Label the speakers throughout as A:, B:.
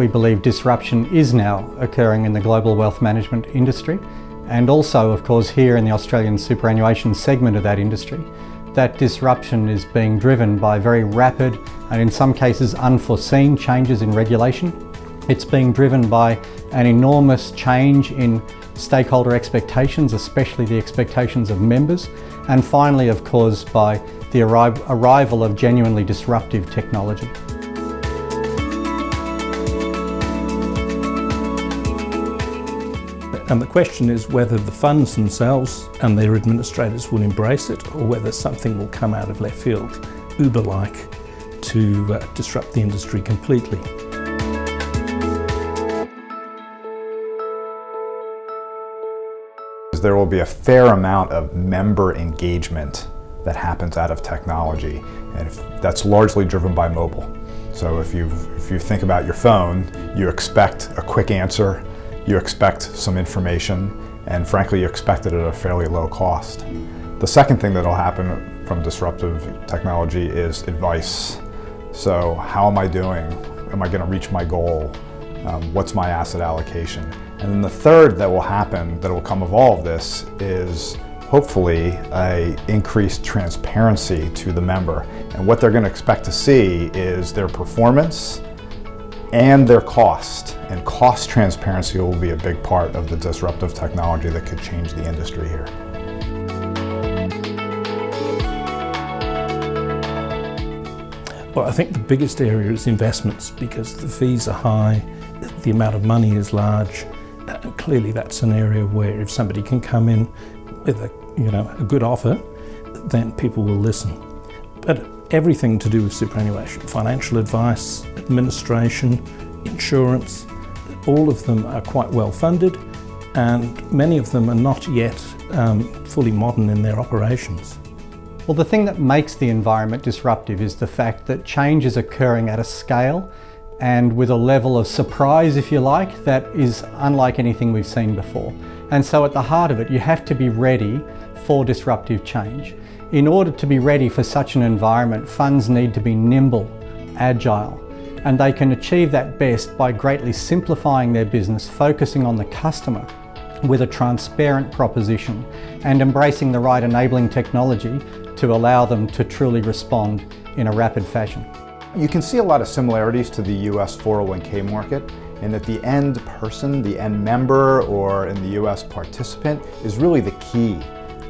A: we believe disruption is now occurring in the global wealth management industry, and also, of course, here in the Australian superannuation segment of that industry. That disruption is being driven by very rapid and in some cases unforeseen changes in regulation. It's being driven by an enormous change in stakeholder expectations, especially the expectations of members, and finally, of course, by the arrival of genuinely disruptive technology.
B: And the question is whether the funds themselves and their administrators will embrace it, or whether something will come out of left field, Uber-like, to disrupt the industry completely.
C: There will be a fair amount of member engagement that happens out of technology, and that's largely driven by mobile. So if you think about your phone, you expect a quick answer, you expect some information, and frankly you expect it at a fairly low cost. The second thing that will happen from disruptive technology is advice. So how am I doing? Am I going to reach my goal? What's my asset allocation? And then the third that will happen, that will come of all of this, is hopefully an increased transparency to the member. And what they're going to expect to see is their performance and their cost. And cost transparency will be a big part of the disruptive technology that could change the industry here.
B: Well, I think the biggest area is investments, because the fees are high, the amount of money is large. Clearly that's an area where if somebody can come in with a good offer, then people will listen. But everything to do with superannuation, financial advice, administration, insurance, all of them are quite well funded, and many of them are not yet fully modern in their operations.
A: Well, the thing that makes the environment disruptive is the fact that change is occurring at a scale and with a level of surprise, if you like, that is unlike anything we've seen before. And so at the heart of it, you have to be ready for disruptive change. In order to be ready for such an environment, funds need to be nimble, agile, and they can achieve that best by greatly simplifying their business, focusing on the customer with a transparent proposition, and embracing the right enabling technology to allow them to truly respond in a rapid fashion.
C: You can see a lot of similarities to the US 401k market, in that the end person, the end member, or in the US participant, is really the key.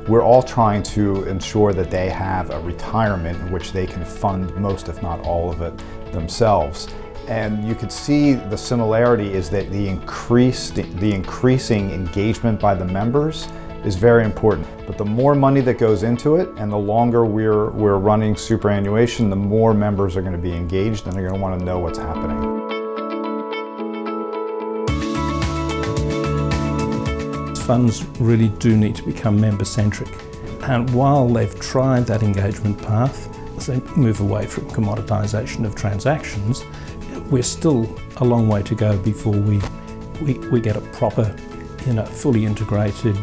C: We're all trying to ensure that they have a retirement in which they can fund most, if not all of it, themselves. And you could see the similarity is that the increasing engagement by the members is very important. But the more money that goes into it, and the longer we're running superannuation, the more members are going to be engaged and they're going to want to know what's happening.
B: Funds really do need to become member-centric. And while they've tried that engagement path, as they move away from commoditisation of transactions, we're still a long way to go before we get a proper, fully integrated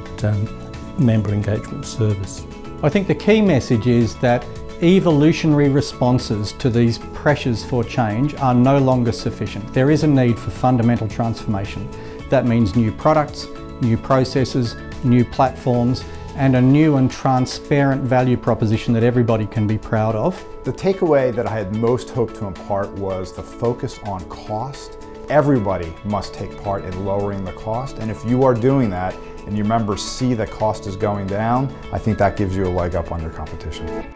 B: member engagement service.
A: I think the key message is that evolutionary responses to these pressures for change are no longer sufficient. There is a need for fundamental transformation. That means new products, new processes, new platforms, and a new and transparent value proposition that everybody can be proud of.
C: The takeaway that I had most hoped to impart was the focus on cost. Everybody must take part in lowering the cost, and if you are doing that and your members see that cost is going down, I think that gives you a leg up on your competition.